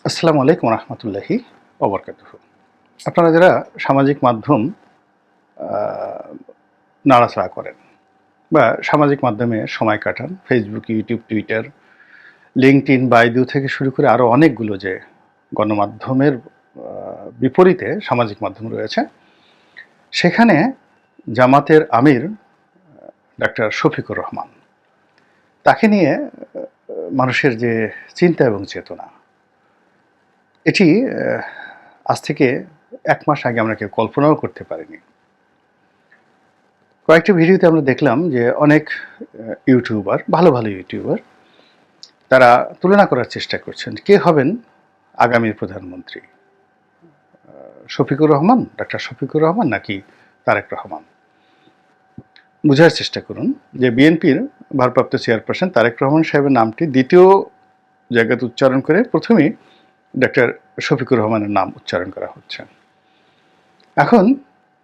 আসসালামু আলাইকুম রহমতুল্লাহি ওবরকাতুহ। আপনারা যারা সামাজিক মাধ্যম আহ, নাড়াচাড়া করেন বা সামাজিক মাধ্যমে সময় কাটান, Facebook, YouTube, Twitter, LinkedIn, Baidu থেকে শুরু করে আরও অনেকগুলো যে গণমাধ্যমের বিপরীতে সামাজিক মাধ্যম রয়েছে, সেখানে জামাতের আমির ডাক্তার শফিকুর রহমান, তাকে নিয়ে মানুষের যে চিন্তা এবং চেতনা, এটি আজ থেকে 1 মাস আগে আমরা কেউ কল্পনাও করতে পারিনি। কয়েকটি ভিডিওতে আমরা দেখলাম যে অনেক ইউটিউবার, ভালো ভালো ইউটিউবার, তারা তুলনা করার চেষ্টা করছেন কে হবেন আগামীর প্রধানমন্ত্রী, শফিকুর রহমান, ডাক্তার শফিকুর রহমান নাকি তারেক রহমান। বোঝার চেষ্টা করুন যে বিএনপির ভারপ্রাপ্ত চেয়ারপারসন তারেক রহমান সাহেবের নামটি দ্বিতীয় জায়গাতে উচ্চারণ করে প্রথমেই ডাক্তার শফিকুর রহমানের নাম উচ্চারণ করা হচ্ছে। এখন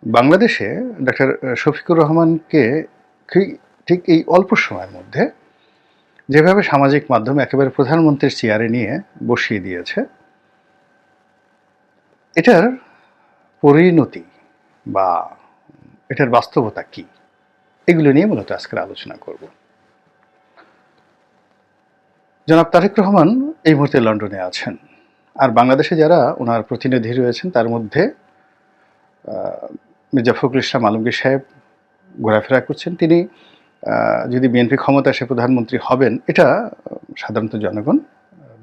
বাংলাদেশে ডাক্তার শফিকুর রহমানকে ঠিক এই অল্প সময়ের মধ্যে যেভাবে সামাজিক মাধ্যম একেবারে প্রধানমন্ত্রীর চেয়ারে নিয়ে বসিয়ে দিয়েছে, এটার পরিণতি বা এটার বাস্তবতা কি, এগুলো নিয়ে মূলত আজকের আলোচনা করব। জনাব তারেক রহমান এই মুহূর্তে লন্ডনে আছেন, আর বাংলাদেশে যারা ওনার প্রতিনিধি রয়েছেন তার মধ্যে মির্জা ফখরুল ইসলাম আলমগীর সাহেব ঘোরাফেরা করছেন। তিনি যদি বিএনপি ক্ষমতা আসে প্রধানমন্ত্রী হবেন, এটা সাধারণত জনগণ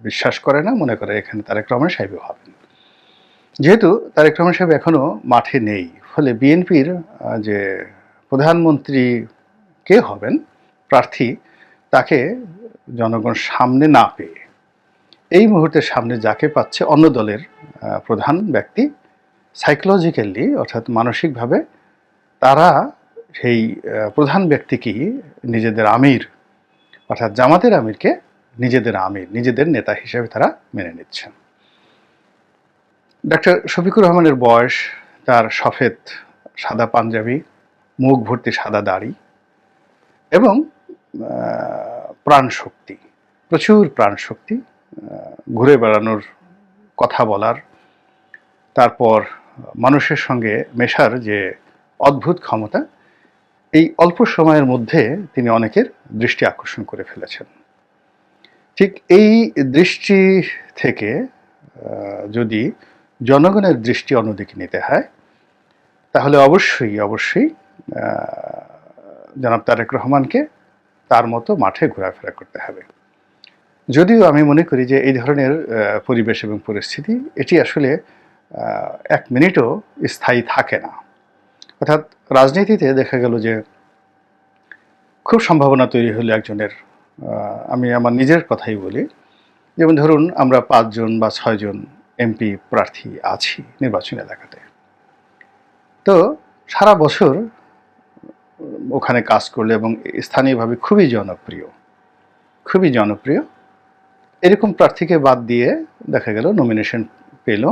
বিশ্বাস করে না, মনে করে এখানে তারেক রহমান সাহেবও হবেন। যেহেতু তারেক রহমান সাহেব এখনও মাঠে নেই, ফলে বিএনপির যে প্রধানমন্ত্রী কে হবেন প্রার্থী, তাকে জনগণ সামনে না পেয়ে এই মুহূর্তে সামনে যাকে পাচ্ছে অন্য দলের প্রধান ব্যক্তি, সাইকোলজিক্যালি অর্থাৎ মানসিকভাবে তারা সেই প্রধান ব্যক্তিকেই নিজেদের আমির অর্থাৎ জামাতের আমিরকে নিজেদের আমির, নিজেদের নেতা হিসেবে তারা মেনে নিচ্ছেন। ডাক্তার শফিকুর রহমানের বয়স, তার সফেদ সাদা পাঞ্জাবি, মুখ ভর্তি সাদা দাড়ি এবং প্রাণশক্তি, প্রচুর প্রাণশক্তি, ঘুরে বেড়ানোর, কথা বলার, তারপর মানুষের সঙ্গে মেশার যে অদ্ভুত ক্ষমতা, এই অল্প সময়ের মধ্যে তিনি অনেকের দৃষ্টি আকর্ষণ করে ফেলেছেন। ঠিক এই দৃষ্টি থেকে যদি জনগণের দৃষ্টি অন্যদিকে নিতে হয়, তাহলে অবশ্যই অবশ্যই জনাব তারেক রহমানকে তার মতো মাঠে ঘোরাফেরা করতে হবে। যদিও আমি মনে করি যে এই ধরনের পরিবেশ এবং পরিস্থিতি এটি আসলে 1 মিনিটও স্থায়ী থাকে না। অর্থাৎ রাজনীতিতে দেখা গেল যে খুব সম্ভাবনা তৈরি হলো একজনের, আমি আমার নিজের কথাই বলি, যেমন ধরুন আমরা 5 জন বা 6 জন এমপি প্রার্থী আছি নির্বাচনী এলাকাতে, তো সারা বছর ওখানে কাজ করলে এবং স্থানীয়ভাবে খুবই জনপ্রিয় এরকম প্রার্থীকে বাদ দিয়ে দেখা গেল নমিনেশন পেল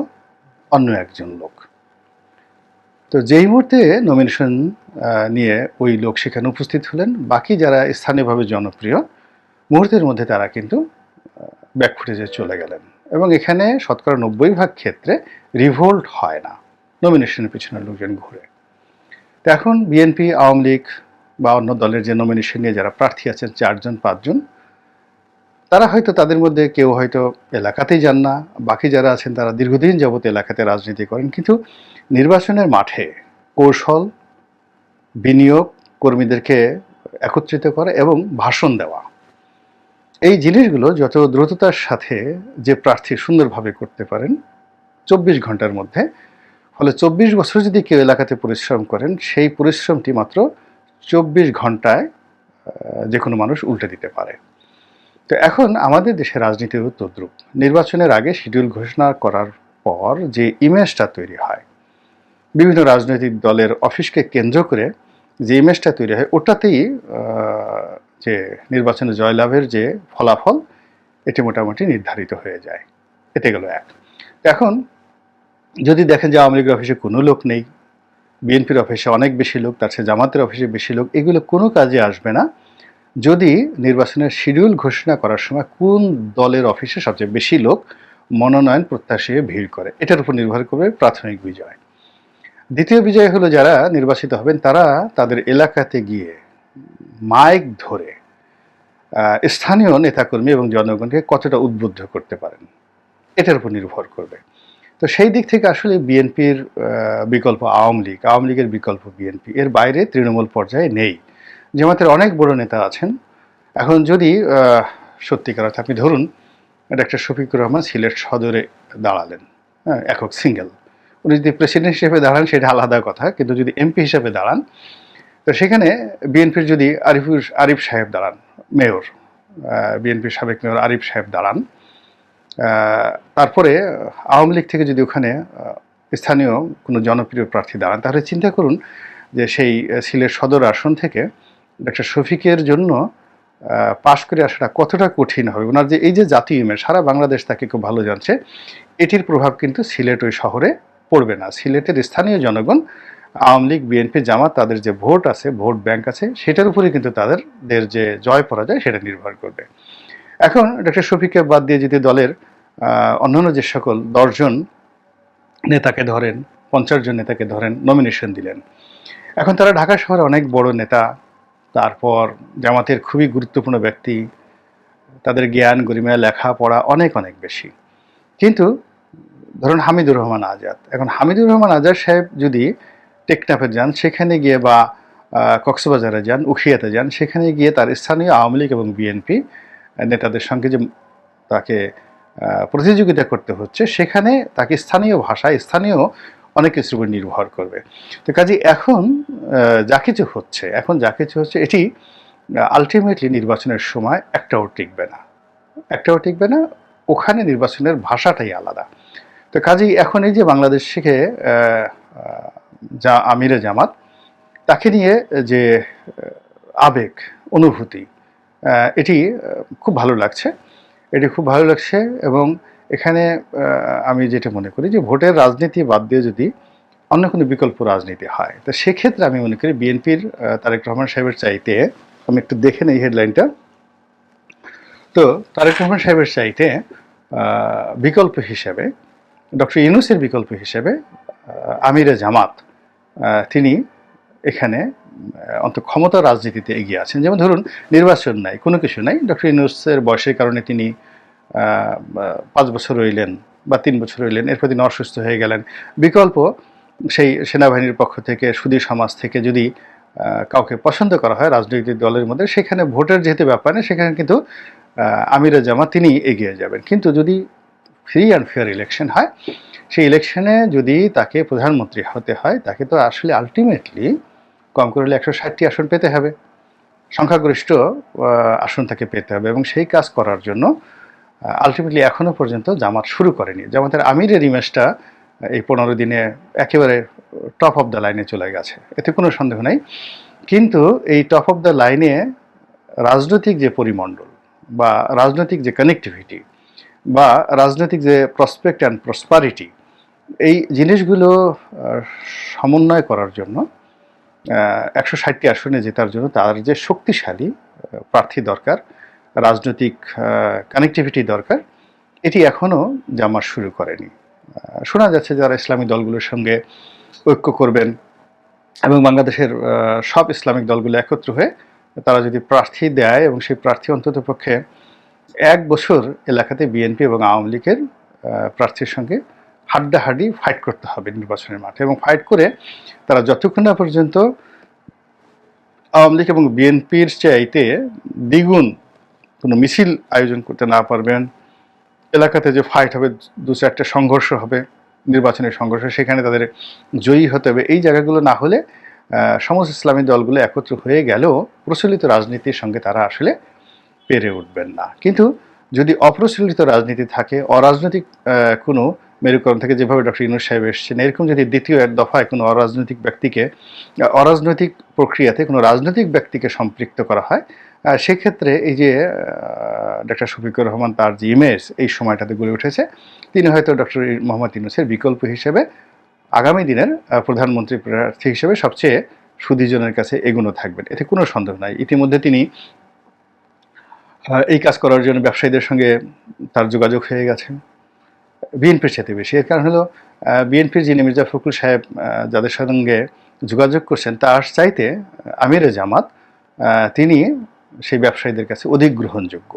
অন্য একজন লোক। তো যেই মুহূর্তে নমিনেশন নিয়ে ওই লোক সেখানে উপস্থিত হলেন, বাকি যারা স্থানীয়ভাবে জনপ্রিয় মুহূর্তের মধ্যে তারা কিন্তু ব্যাকফুটেজে চলে গেলেন, এবং এখানে শতকরা 90% ক্ষেত্রে রিভোল্ট হয় না, নমিনেশনের পিছনে লোকজন ঘুরে। তো এখন বিএনপি, আওয়ামী লীগ বা অন্য দলের যে নমিনেশন নিয়ে যারা প্রার্থী আছেন 4 জন 5 জন, তারা হয়তো তাদের মধ্যে কেউ হয়তো এলাকাতেই যান না, বাকি যারা আছেন তারা দীর্ঘদিন যাবত এলাকাতে রাজনীতি করেন, কিন্তু নির্বাচনের মাঠে কৌশল, বিনিয়োগ, কর্মীদেরকে একত্রিত করা এবং ভাষণ দেওয়া, এই জিনিসগুলো যত দ্রুততার সাথে যে প্রার্থী সুন্দরভাবে করতে পারেন 24 ঘন্টার মধ্যে, ফলে 24 বছর যদি কেউ এলাকাতে পরিশ্রম করেন, সেই পরিশ্রমটি মাত্র 24 ঘন্টায় যে কোনো মানুষ উল্টে দিতে পারে। তো এখন আমাদের দেশের রাজনীতিও তদ্রূপ। নির্বাচনের আগে শিডিউল ঘোষণা করার পর যে ইমেজটা তৈরি হয়, বিভিন্ন রাজনৈতিক দলের অফিসকে কেন্দ্র করে যে ইমেজটা তৈরি হয়, ওটাতেই যে নির্বাচনে জয়লাভের যে ফলাফল, এটি মোটামুটি নির্ধারিত হয়ে যায়। এতে গেল এক। এখন যদি দেখেন যে আওয়ামী লীগের অফিসে কোনো লোক নেই, বিএনপির অফিসে অনেক বেশি লোক, তার চেয়ে জামাতের অফিসে বেশি লোক, এগুলো কোনো কাজে আসবে না যদি নির্বাচনের শিডিউল ঘোষণা করার সময় কোন দলের অফিসে সবচেয়ে বেশি লোক মনোনয়ন প্রত্যাশী ভিড় করে। এটার উপর নির্ভর করবে প্রাথমিক বিজয়। দ্বিতীয় বিজয় হলো যারা নির্বাচিত হবেন তারা তাদের এলাকাতে গিয়ে মাইক ধরে স্থানীয় নেতাকর্মী এবং জনগণকে কতটা উদ্বুদ্ধ করতে পারেন, এটার উপর নির্ভর করবে। তো সেই দিক থেকে আসলে বিএনপির বিকল্প আওয়ামী লীগ, আওয়ামী লীগের বিকল্প বিএনপি, এর বাইরে তৃণমূল পর্যায়ে নেই। জামাতের অনেক বড় নেতা আছেন। এখন যদি সত্যিকার অর্থে আপনি ধরুন ডক্টর শফিকুর রহমান সিলেট সদরে দাঁড়ালেন, হ্যাঁ, একক সিঙ্গেল। উনি যদি প্রেসিডেন্ট হিসেবে দাঁড়ান সেটা আলাদা কথা, কিন্তু যদি এমপি হিসেবে দাঁড়ান তো সেখানে বিএনপির যদি আরিফ সাহেব দাঁড়ান, মেয়র, বিএনপির সাবেক মেয়র আরিফ সাহেব দাঁড়ান, তারপরে আওয়ামী লীগ থেকে যদি ওখানে স্থানীয় কোনো জনপ্রিয় প্রার্থী দাঁড়ান, তাহলে চিন্তা করুন যে সেই সিলেট সদর আসন থেকে ডক্টর শফিকের জন্য পাশ করে আসাটা কতটা কঠিন হবে। ওনার যে এই যে জাতীয় ইমেজ, সারা বাংলাদেশ তাকে খুব ভালো জানছে, এটির প্রভাব কিন্তু সিলেট ওই শহরে পড়বে না। সিলেটের স্থানীয় জনগণ আওয়ামী লীগ, বিএনপি, জামাত, তাদের যে ভোট আছে, ভোট ব্যাংক আছে, সেটার উপরে কিন্তু তাদের যে জয় পরাজয় সেটা নির্ভর করবে। এখন ডক্টর শফিককে বাদ দিয়ে যদি দলের অন্যান্য যে সকল 10 জন নেতাকে ধরেন, 50 জন নেতাকে ধরেন, নমিনেশন দিলেন, এখন তারা ঢাকা শহরে অনেক বড় নেতা, তারপর জামাতের খুবই গুরুত্বপূর্ণ ব্যক্তি, তাদের জ্ঞান গরিমা লেখাপড়া অনেক অনেক বেশি। কিন্তু ধরুন হামিদুর রহমান আজাদ, এখন হামিদুর রহমান আজাদ সাহেব যদি টেকনাফে যান, সেখানে গিয়ে বা কক্সবাজারে যান, উখিয়াতে যান, সেখানে গিয়ে তার স্থানীয় আওয়ামী লীগ এবং বিএনপি নেতাদের সঙ্গে যে তাকে প্রতিযোগিতা করতে হচ্ছে, সেখানে তাকে স্থানীয় ভাষায় স্থানীয় অনেক কিছুর উপর নির্ভর করবে। তো কাজে এখন যা কিছু হচ্ছে এটি আলটিমেটলি নির্বাচনের সময় একটাও টিকবে না। ওখানে নির্বাচনের ভাষাটাই আলাদা। তো কাজেই এখন এই যে বাংলাদেশ থেকে যা আমিরে জামাত, তাকে নিয়ে যে আবেগ অনুভূতি, এটি খুব ভালো লাগছে। এবং এখানে আমি যেটা মনে করি যে ভোটের রাজনীতি বাদ দিয়ে যদি অন্য কোনো বিকল্প রাজনীতি হয়, তো সেক্ষেত্রে আমি মনে করি বিএনপির তারেক রহমান সাহেবের চাইতে, আমি একটু দেখে নেই হেডলাইনটা, তো তারেক রহমান সাহেবের চাইতে বিকল্প হিসেবে, ডক্টর ইউনূসের বিকল্প হিসেবে আমিরে জামাত, তিনি এখানে অন্ত ক্ষমতা রাজনীতিতে এগিয়ে আছেন। যেমন ধরুন নির্বাচন নাই, কোনো কিছু নাই, ডক্টর ইউনূসের বয়সের কারণে তিনি 5 বছর রইলেন বা 3 বছর রইলেন, এরপর তিনি অসুস্থ হয়ে গেলেন। বিকল্প সেই সেনাবাহিনীর পক্ষ থেকে, সুধী সমাজ থেকে যদি কাউকে পছন্দ করা হয় রাজনৈতিক দলের মধ্যে, সেখানে ভোটের যেহেতু ব্যাপার নেই, সেখানে কিন্তু আমিরে জামাত তিনি এগিয়ে যাবেন। কিন্তু যদি ফ্রি অ্যান্ড ফেয়ার ইলেকশন হয়, সেই ইলেকশনে যদি তাকে প্রধানমন্ত্রী হতে হয়, তাকে তো আসলে আলটিমেটলি কম করলে 160টি আসন পেতে হবে, সংখ্যাগরিষ্ঠ আসন তাকে পেতে হবে। এবং সেই কাজ করার জন্য আলটিমেটলি এখনও পর্যন্ত জামাত শুরু করেনি। জামাতের আমিরের ইমেজটা এই 15 দিনে একেবারে টপ অফ দ্য লাইনে চলে গেছে, এতে কোনো সন্দেহ নেই। কিন্তু এই টপ অফ দ্য লাইনে রাজনৈতিক যে পরিমণ্ডল বা রাজনৈতিক যে কানেক্টিভিটি বা রাজনৈতিক যে প্রসপেক্ট অ্যান্ড প্রসপারিটি, এই জিনিসগুলো সমন্বয় করার জন্য 160টি আসনে জেতার জন্য তার যে শক্তিশালী প্রার্থী দরকার, রাজনৈতিক কানেক্টিভিটি দরকার, এটি এখনও জামাত শুরু করেনি। শোনা যাচ্ছে যারা ইসলামী দলগুলোর সঙ্গে ঐক্য করবেন এবং বাংলাদেশের সব ইসলামিক দলগুলো একত্র হয়ে তারা যদি প্রার্থী দেয় এবং সেই প্রার্থী অন্তত পক্ষে 1 বছর এলাকাতে বিএনপি এবং আওয়ামী লীগের প্রার্থীর সঙ্গে হাড্ডাহাড্ডি ফাইট করতে হবে নির্বাচনের মাঠে, এবং ফাইট করে তারা যতক্ষণ না পর্যন্ত আওয়ামী লীগ এবং বিএনপির চাইতে দ্বিগুণ কোনো মিছিল আয়োজন করতে না পারবেন, এলাকাতে যে ফাইট হবে, 2-4টা সংঘর্ষ হবে, নির্বাচনের সংঘর্ষ, সেখানে তাদের জয়ী হতে হবে, এই জায়গাগুলো না হলে সমস্ত ইসলামী দলগুলো একত্র হয়ে গেলেও প্রচলিত রাজনীতির সঙ্গে তারা আসলে পেরে উঠবেন না। কিন্তু যদি অপ্রচলিত রাজনীতি থাকে, অরাজনৈতিক কোনো মেরুকরণ থেকে, যেভাবে ডক্টর ইউনূস সাহেব এসেছেন, এরকম যদি দ্বিতীয় এক দফায় কোনো অরাজনৈতিক প্রক্রিয়াতে কোনো রাজনৈতিক ব্যক্তিকে সম্পৃক্ত করা হয়, সেক্ষেত্রে এই যে ডক্টর শফিকুর রহমান, তার যে ইমেজ এই সময়টাতে গড়ে উঠেছে, তিনি হয়তো ডক্টর মোহাম্মদ ইউনূসের বিকল্প হিসেবে আগামী দিনের প্রধানমন্ত্রী প্রার্থী হিসেবে সবচেয়ে সুদীজনের কাছে এগুনো থাকবেন, এতে কোনো সন্দেহ নাই। ইতিমধ্যে তিনি এই কাজ করার জন্য ব্যবসায়ীদের সঙ্গে তার যোগাযোগ হয়ে গেছে, বিএনপির চাইতে বেশি। এর কারণ হলো বিএনপির যিনি মির্জা ফখরুল সাহেব যাদের সঙ্গে যোগাযোগ করছেন তার চাইতে আমিরে জামাত তিনি সেই ব্যবসায়ীদের কাছে অধিক গ্রহণযোগ্য,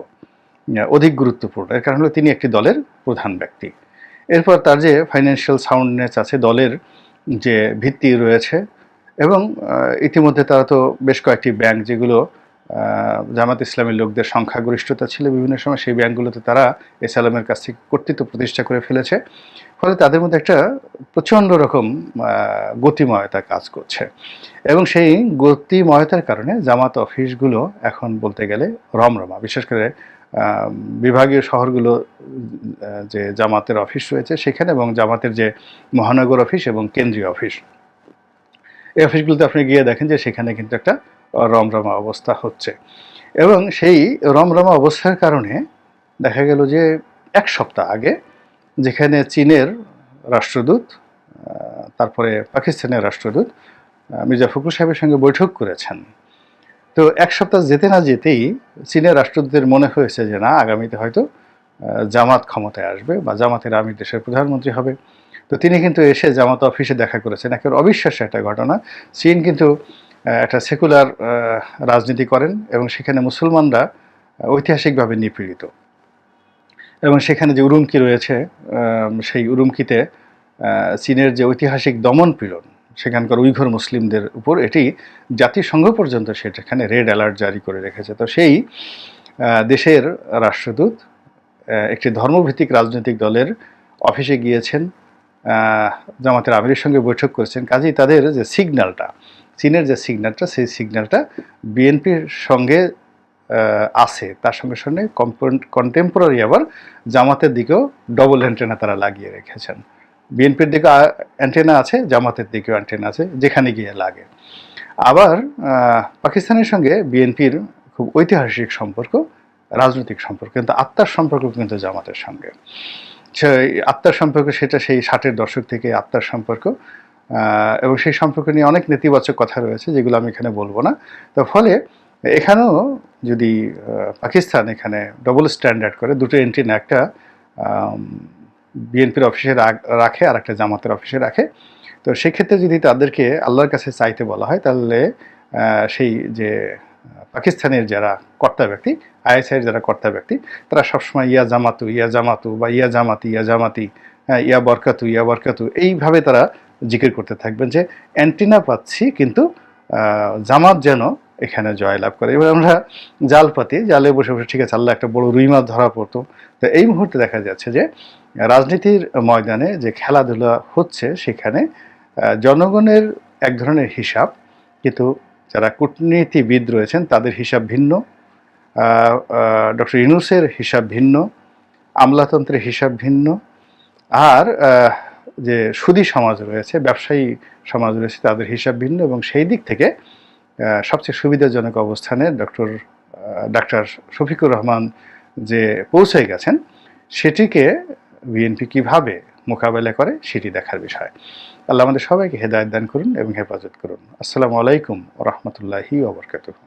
অধিক গুরুত্বপূর্ণ। এর কারণ হলো তিনি একটি দলের প্রধান ব্যক্তি। এরপর তার যে ফাইন্যান্সিয়াল সাউন্ডনেস আছে, দলের যে ভিত্তি রয়েছে, এবং ইতিমধ্যে তারা তো বেশ কয়েকটি ব্যাংক যেগুলো জামাত ইসলামী লোকদের সংখ্যাগরিষ্ঠতা ছিল বিভিন্ন সময়, সেই ব্যাংকগুলোতে তারা এসালামের কাছ থেকে কর্তৃত্ব প্রতিষ্ঠা করে ফেলেছে। ফলে তাদের মধ্যে একটা প্রচণ্ড রকম গতিময়তা কাজ করছে, এবং সেই গতিময়তার কারণে জামাত অফিসগুলো এখন বলতে গেলে রমরমা। বিশেষ করে বিভাগীয় শহরগুলো যে জামাতের অফিস রয়েছে সেখানে, এবং জামাতের যে মহানগর অফিস এবং কেন্দ্রীয় অফিস, এই অফিসগুলোতে আপনি গিয়ে দেখেন যে সেখানে কিন্তু একটা রমরমা অবস্থা হচ্ছে। এবং সেই রমরমা অবস্থার কারণে দেখা গেল যে এক সপ্তাহ আগে যেখানে চীনের রাষ্ট্রদূত, তারপরে পাকিস্তানের রাষ্ট্রদূত মির্জা ফখরুল সাহেবের সঙ্গে বৈঠক করেছেন, তো এক সপ্তাহ যেতে না যেতেই চীনের রাষ্ট্রদূতের মনে হয়েছে যে না, আগামীতে হয়তো জামাত ক্ষমতায় আসবে বা জামাতের আমির দেশের প্রধানমন্ত্রী হবে। তো তিনি কিন্তু এসে জামাত অফিসে দেখা করেছেন। একেবারে অবিশ্বাস্য একটা ঘটনা। চীন কিন্তু একটা সেকুলার রাজনীতি করেন, এবং সেখানে মুসলমানরা ঐতিহাসিকভাবে নিপীড়িত, এবং সেখানে যে উরুমকি রয়েছে সেই উরুমকিতে চীনের যে ঐতিহাসিক দমন পীড়ন সেখানকার উইঘুর মুসলিমদের উপর, এটি জাতিসংঘ পর্যন্ত সেখানে রেড অ্যালার্ট জারি করে রেখেছে। তো সেই দেশের রাষ্ট্রদূত একটি ধর্মভিত্তিক রাজনৈতিক দলের অফিসে গিয়েছেন, জামাতের আমিরের সঙ্গে বৈঠক করেছেন। কাজেই তাদের যে সিগন্যালটা, চীনের যে সিগন্যালটা, সেই সিগন্যালটা বিএনপির সঙ্গে আছে, তার সঙ্গে সঙ্গে কন্টেম্পোরারি আবার জামাতের দিকেও ডবল অ্যান্টেনা তারা লাগিয়ে রেখেছেন। বিএনপির দিকে অ্যান্টেনা আছে, জামাতের দিকেও অ্যান্টেনা আছে, যেখানে গিয়ে লাগে। আবার পাকিস্তানের সঙ্গে বিএনপির খুব ঐতিহাসিক সম্পর্ক, রাজনৈতিক সম্পর্ক, কিন্তু আত্মার সম্পর্ক কিন্তু জামাতের সঙ্গে। সেই আত্মার সম্পর্ক, সেটা সেই 60-এর দশক থেকে আত্মার সম্পর্ক, এবং সেই সম্পর্ক নিয়ে অনেক নেতিবাচক কথা রয়েছে যেগুলো আমি এখানে বলবো না। তো ফলে এখানেও যদি পাকিস্তান এখানে ডবল স্ট্যান্ডার্ড করে, দুটো অ্যান্টেনা, একটা বিএনপির অফিসে রাখে আর একটা জামাতের অফিসে রাখে, তো সেক্ষেত্রে যদি তাদেরকে আল্লাহর কাছে চাইতে বলা হয়, তাহলে সেই যে পাকিস্তানের যারা কর্তা ব্যক্তি, আইএসআইয়ের যারা কর্তা ব্যক্তি, তারা সবসময় ইয়া জামাতু ইয়া জামাতু বা ইয়া জামাতি ইয়া জামাতি, ইয়া বরকাতু ইয়া বরকাতু, এইভাবে তারা জিকির করতে থাকবেন যে অ্যান্টিনা পাচ্ছি, কিন্তু জামাত যেন এখানে জয়লাভ করে। এবার আমরা জাল পাতি, জালে বসে বসে ঠিক আছে আল্লাহ একটা বড় রুই মাছ ধরা পড়তো। তো এই মুহূর্তে দেখা যাচ্ছে যে রাজনীতির ময়দানে যে খেলাধুলা হচ্ছে সেখানে জনগণের এক ধরনের হিসাব, কিন্তু যারা কূটনীতিবিদ রয়েছেন তাদের হিসাব ভিন্ন, ডক্টর ইউনূসের হিসাব ভিন্ন, আমলাতন্ত্রের হিসাব ভিন্ন, আর যে সুদী সমাজ রয়েছে, ব্যবসায়ী সমাজ রয়েছে, তাদের হিসাব ভিন্ন। এবং সেই দিক থেকে সবচেয়ে সুবিধাজনক অবস্থানে ডাক্তার শফিকুর রহমান যে পৌঁছে গেছেন, সেটিকে বিএনপি কিভাবে মোকাবেলা করে সেটি দেখার বিষয়। আল্লাহ আমাদের সবাইকে হেদায়েত দান করুন এবং হেফাজত করুন। আসসালামু আলাইকুম ওয়া রাহমাতুল্লাহি ওয়া বারাকাতুহু।